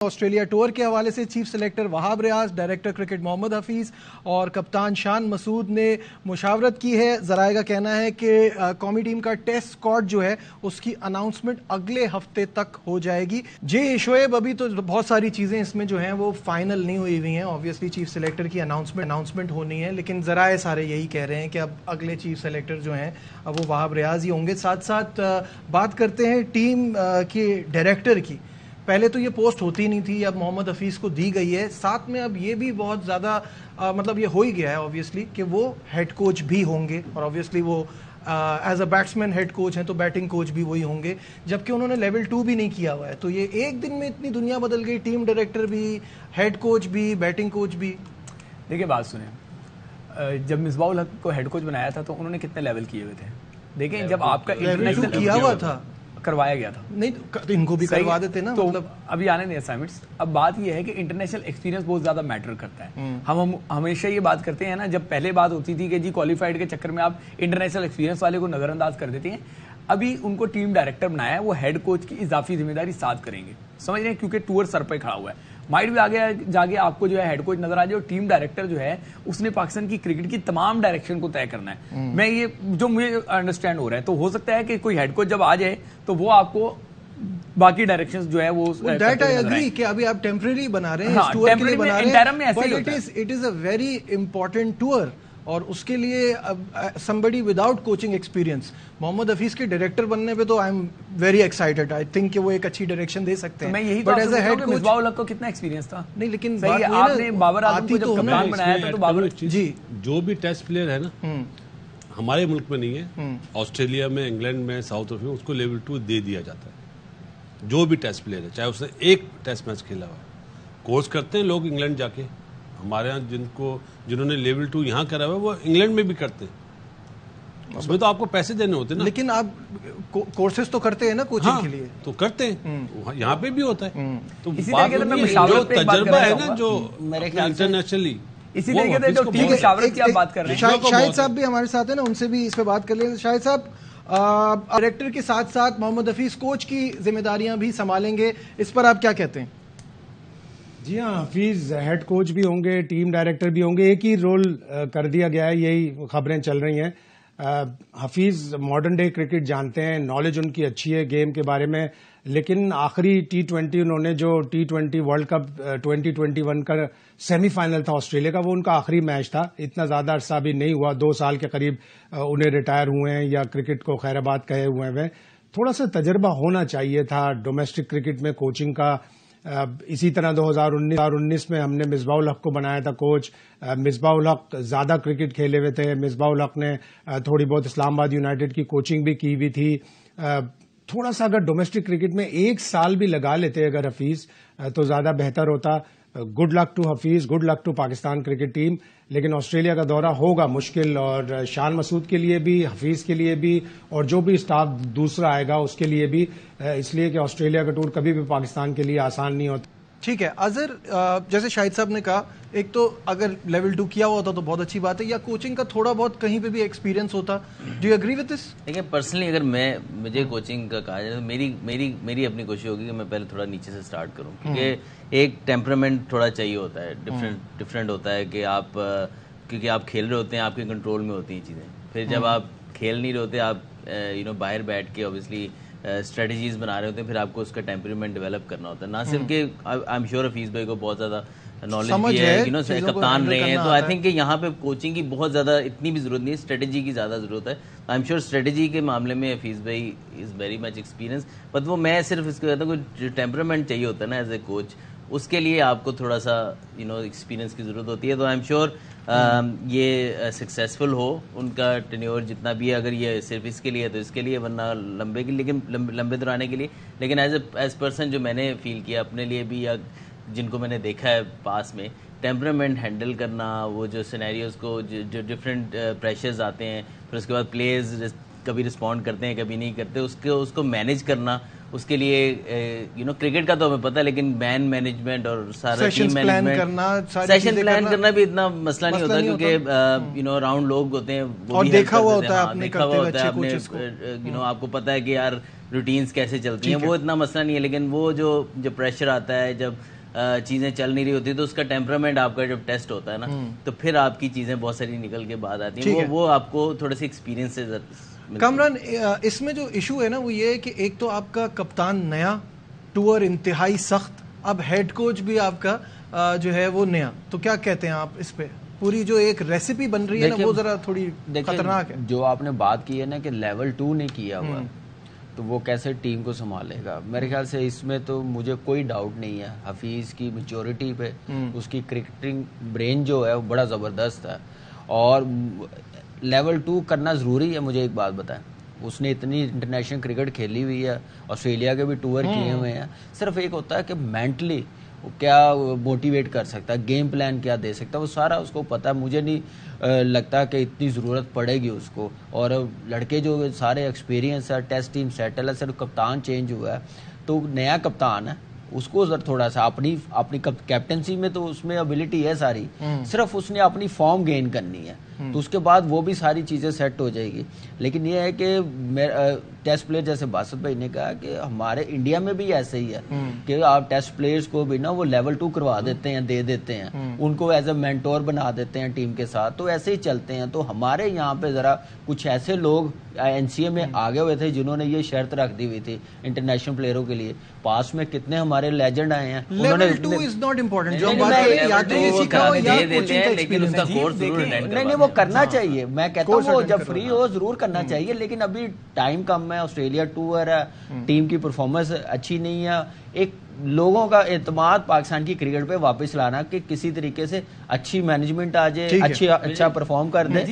Australia tour کے حوالے سے chief selector Wahab Riaz, director cricket محمد حفیظ اور کپتان شان مسعود نے مشاورت کی ہے۔ ذرائع کا کہنا ہے کہ قومی ٹیم کا ٹیسٹ اسکواڈ جو ہے اس کی اناؤنسمنٹ اگلے ہفتے تک ہو جائے گی۔ جی شعیب، ابھی تو بہت ساری چیزیں اس میں جو ہیں وہ فائنل نہیں ہوئی ہیں۔ آبویسلی چیف سلیکٹر کی اناؤنسمنٹ ہونی ہے، لیکن ذرائع سارے یہی کہہ رہے ہیں کہ اب اگلے چیف سلیکٹر جو ہیں اب وہ وہاب ریاض ہی ہوں گے۔ ساتھ ساتھ بات کرتے ہیں ٹیم کے ڈائریکٹر کی۔ پہلے تو یہ پوسٹ ہوتی نہیں تھی، اب محمد حفیظ کو دی گئی ہے۔ ساتھ میں اب یہ بھی بہت زیادہ مطلب یہ ہو ہی گیا ہے آبویسلی کہ وہ ہیڈ کوچ بھی ہوں گے، اور آبویسلی وہ as a batsman head coach ہیں تو بیٹنگ کوچ بھی وہی ہوں گے، جبکہ انہوں نے لیول 2 بھی نہیں کیا ہوا ہے۔ تو یہ ایک دن میں اتنی دنیا بدل گئی، ٹیم ڈائریکٹر بھی، ہیڈ کوچ بھی، بیٹنگ کوچ بھی۔ دیکھیں بات سنیں، جب مصباح الحق کو ہیڈ کوچ بنایا تھا تو انہوں نے کتنے لیول کیے ہوئے تھے؟ دیکھیں جب آپ کا انٹرنیشنل کیا ہوا تھا، کروایا گیا تھا، نہیں ان کو بھی کروا دیتے نا، تو مطلب ابھی آنے دیں اسائنمنٹس۔ اب بات یہ ہے کہ انٹرنیشنل ایکسپیرینس بہت زیادہ میٹر کرتا ہے۔ ہم ہمیشہ یہ بات کرتے ہیں نا، جب پہلے بات ہوتی تھی کہ جی کوالیفائڈ کے چکر میں آپ انٹرنیشنل ایکسپیرینس والے کو نظر انداز کر دیتے ہیں، ابھی ان کو ٹیم ڈائریکٹر بنایا ہے، وہ ہیڈ کوچ کی اضافی ذمہ داری ساتھ کریں گے، سمجھ رہے ہیں، کیونکہ ٹور سر پہ کھڑا ہوا ہے۔ مائٹ بھی آگے جاگے آپ کو جو ہے ہیڈ کوچ نظر آ جائے، اور ٹیم ڈائریکٹر جو ہے اس نے پاکستان کی کرکٹ کی تمام ڈائریکشن کو طے کرنا ہے۔ میں یہ جو مجھے انڈرسٹینڈ ہو رہا ہے، تو ہو سکتا ہے کہ کوئی ہیڈ کوچ جب آ جائے تو وہ آپ کو باقی ڈائریکشنز جو ہے وہ دیٹ آئی ایگری کہ ابھی آپ ٹیمپریری بنا رہے ہیں، اس ٹور کے لیے بنا رہے ہیں، but it is a very important tour, اور اس کے لیے somebody without coaching experience محمد حفیظ کے ڈائریکٹر بننے پہ تو I am very excited. I think کہ وہ ایک اچھی ڈائریکشن دے سکتے ہیں۔ میں یہی but as a head coach Misbah ul-Haq کو کتنا ایکسپیرینس تھا؟ نہیں لیکن آپ نے بابر اعظم کو جب کپتان بنایا تھا تو بابر جی جو بھی ٹیسٹ پلیئر ہے نا ہمارے ملک میں نہیں ہے، آسٹریلیا میں، انگلینڈ میں، ساؤتھ افریقہ میں، اس کو لیول 2 دے دیا جاتا ہے۔ جو بھی ٹیسٹ پلیئر ہے، چاہے اس نے ایک ٹیسٹ میچ کھیلا ہوا، کورس کرتے ہیں لوگ انگلینڈ جا کے۔ ہمارے یہاں جنہوں نے لیول 2 یہاں کرا ہوا ہے وہ انگلینڈ میں بھی کرتے ہیں، اس میں تو آپ کو پیسے دینے ہوتے ہیں نا۔ لیکن آپ کورسز تو کرتے ہیں نا کوچنگ کے لیے، تو کرتے ہیں، یہاں پہ بھی ہوتا ہے۔ تو جو تجربہ ہے نا جو انٹرنیشنلی، اسی طریقے سے جو ٹیم مشاورت کی آپ بات کر رہے ہیں، شاہد صاحب بھی ہمارے ساتھ ہیں نا، ان سے بھی اس پہ بات کر لیں۔ شاہد صاحب، ڈائریکٹر کے ساتھ ساتھ محمد حفیظ کوچ کی ذمہ داریاں بھی سنبھالیں گے، اس پر آپ کیا کہتے ہیں؟ جی ہاں، حفیظ ہیڈ کوچ بھی ہوں گے، ٹیم ڈائریکٹر بھی ہوں گے، ایک ہی رول کر دیا گیا ہے، یہی خبریں چل رہی ہیں۔ حفیظ ماڈرن ڈے کرکٹ جانتے ہیں، نالج ان کی اچھی ہے گیم کے بارے میں، لیکن آخری T20 انہوں نے جو T20 ورلڈ کپ 2021 کا سیمی فائنل تھا آسٹریلیا کا، وہ ان کا آخری میچ تھا۔ اتنا زیادہ عرصہ بھی نہیں ہوا، 2 سال کے قریب انہیں ریٹائر ہوئے ہیں یا کرکٹ کو خیر آباد کہے ہوئے ہیں۔ تھوڑا سا تجربہ ہونا چاہیے تھا ڈومیسٹک کرکٹ میں کوچنگ کا۔ اسی طرح 2019 میں ہم نے مصباح الحق کو بنایا تھا کوچ۔ مصباح الحق زیادہ کرکٹ کھیلے ہوئے تھے، مصباح الحق نے تھوڑی بہت اسلام آباد یونائٹڈ کی کوچنگ بھی کی ہوئی تھی۔ تھوڑا سا اگر ڈومیسٹک کرکٹ میں 1 سال بھی لگا لیتے اگر حفیظ تو زیادہ بہتر ہوتا۔ Good luck to Hafeez, good luck to Pakistan cricket team, لیکن آسٹریلیا کا دورہ ہوگا مشکل، اور شان مسعود کے لیے بھی، حفیظ کے لیے بھی، اور جو بھی اسٹاف دوسرا آئے گا اس کے لیے بھی، اس لیے کہ آسٹریلیا کا ٹور کبھی بھی پاکستان کے لیے آسان نہیں ہوتا۔ ٹھیک ہے اظہر، جیسے شاہد صاحب نے کہا، ایک تو اگر لیول 2 کیا ہوا ہوتا تو بہت اچھی بات ہے، یا کوچنگ کا تھوڑا بہت کہیں پہ بھی ایکسپیرینس ہوتا۔ Do you agree with this? دیکھیں پرسنلی اگر مجھے کوچنگ کا کہا جائے تو میری اپنی کوشش ہوگی کہ میں پہلے تھوڑا نیچے سے سٹارٹ کروں، کیونکہ ایک ٹیمپرامنٹ تھوڑا چاہیے ہوتا ہے، ڈفرینٹ ہوتا ہے کہ آپ کیونکہ آپ کھیل رہے ہوتے ہیں، آپ کے کنٹرول میں ہوتی ہیں چیزیں، پھر جب آپ کھیل نہیں رہے ہوتے، آپ باہر بیٹھ کے اوبیسلی اسٹریٹجیز بنا رہے ہوتے ہیں، پھر آپ کو اس کا ٹیمپرامنٹ ڈیولپ کرنا ہوتا ہے، نہ صرف کہ آئی ایم شیور حفیظ بھائی کو بہت زیادہ نالج بھی ہے، کپتان رہے ہیں، تو آئی تھنک کہ یہاں پہ کوچنگ کی بہت زیادہ اتنی بھی ضرورت نہیں ہے، اسٹریٹجی کی زیادہ ضرورت ہے۔ آئی ایم شیور اسٹریٹجی کے معاملے میں حفیظ بھائی is very much experience, but وہ میں صرف اس کو کہتا ہوں کہ ٹیمپرامنٹ چاہیے ہوتا ہے نا ایز اے کوچ، اس کے لیے آپ کو تھوڑا سا ایکسپیرینس کی ضرورت ہوتی ہے۔ تو آئی ایم شیور یہ سکسیزفل ہو ان کا ٹینیور جتنا بھی ہے، اگر یہ صرف اس کے لیے تو اس کے لیے، ورنہ لمبے درانے کے لیے، لیکن ایز پرسن جو میں نے فیل کیا اپنے لیے بھی، یا جن کو میں نے دیکھا ہے پاس میں، ٹیمپرامنٹ ہینڈل کرنا، وہ جو سینیریوز کو جو ڈفرینٹ پریشرز آتے ہیں، پھر اس کے بعد پلیئرز کبھی رسپونڈ کرتے ہیں کبھی نہیں کرتے، اس کو مینیج کرنا، اس کے لیے کرکٹ کا تو ہمیں پتہ ہے، لیکن مین مینجمنٹ اور سارا ٹیم مینجمنٹ، سیشن پلان کرنا بھی اتنا مسئلہ نہیں ہوتا، کیونکہ اراؤنڈ لوگ ہوتے ہیں، وہ بھی دیکھا ہوا ہوتا ہے آپ نے، آپ کو پتہ ہے کہ یار روٹینز کیسے چلتی ہیں، وہ اتنا مسئلہ نہیں ہے. لیکن وہ جو پریشر آتا ہے جب چیزیں چل نہیں رہی ہوتی تو اس کا ٹیمپرامنٹ آپ کا جب ٹیسٹ ہوتا ہے نا تو پھر آپ کی چیزیں بہت ساری نکل کے بعد آتی ہیں. وہ آپ کو تھوڑے سے ایکسپیرینس سے. کامران اس میں جو ایشو ہے نا وہ یہ ہے کہ ایک تو آپ کا کپتان نیا، ٹور انتہائی سخت، اب ہیڈ کوچ بھی آپ کا جو ہے وہ نیا، تو کیا کہتے ہیں آپ اس پہ؟ پوری جو ایک ریسیپی بن رہی ہے نا وہ ذرا تھوڑی خطرناک ہے. جو آپ نے بات کی ہے نا کہ لیول 2 نے کیا ہوا تو وہ کیسے ٹیم کو سنبھالے گا. میرے خیال سے اس میں تو مجھے کوئی ڈاؤٹ نہیں ہے حفیظ کی میچورٹی پہ. اس کی کرکٹنگ برین جو ہے وہ بڑا زبردست ہے اور لیول 2 کرنا ضروری ہے. مجھے ایک بات بتائیں، اس نے اتنی انٹرنیشنل کرکٹ کھیلی ہوئی ہے، آسٹریلیا کے بھی ٹور کیے ہوئے ہیں. صرف ایک ہوتا ہے کہ مینٹلی کیا موٹیویٹ کر سکتا ہے، گیم پلان کیا دے سکتا ہے، وہ سارا اس کو پتا ہے. مجھے نہیں لگتا کہ اتنی ضرورت پڑے گی اس کو. اور لڑکے جو سارے ایکسپیرینس ہے، ٹیسٹ ٹیم سیٹل ہے، صرف کپتان چینج ہوا ہے تو نیا کپتان ہے اس کو تھوڑا سا اپنی کیپٹنسی میں تو اس میں ابیلٹی ہے ساری، صرف اس نے اپنی فارم گین کرنی ہے تو اس کے بعد وہ بھی ساری چیزیں سیٹ ہو جائے گی. لیکن یہ ہے کہ ٹیسٹ پلیئر جیسے باسط بھائی نے کہا کہ ہمارے انڈیا میں بھی ایسے ہی ہے کہ آپ ٹیسٹ پلیئرز کو بھی نا وہ لیول 2 کروا دیتے ہیں، دے دیتے ہیں ان کو ایز اے مینٹور بنا دیتے ہیں ٹیم کے ساتھ، تو ایسے ہی چلتے ہیں. تو ہمارے یہاں پہ ذرا کچھ ایسے لوگ این سی اے میں آگے ہوئے تھے جنہوں نے یہ شرط رکھ دی ہوئی تھی انٹرنیشنل پلیئروں کے لیے. پاس میں کتنے ہمارے لیجنڈ آئے ہیں. لیول 2 از ناٹ امپورٹنٹ، جو بات ہے یا تو یہ سیکھا ہو یا کوچنگ کا ایکسپیرینس. نہیں وہ کرنا چاہیے. میں کہتا ہوں وہ جب فری ہو ضرور کرنا چاہیے، لیکن ابھی ٹائم کم ہے. آسٹریلیا ٹور ہے، ٹیم کی پرفارمنس اچھی نہیں ہے. ایک لوگوں کا اعتماد پاکستان کی کرکٹ پہ واپس لانا کہ کسی طریقے سے اچھی مینجمنٹ آ جائے، اچھا پرفارم کر دے.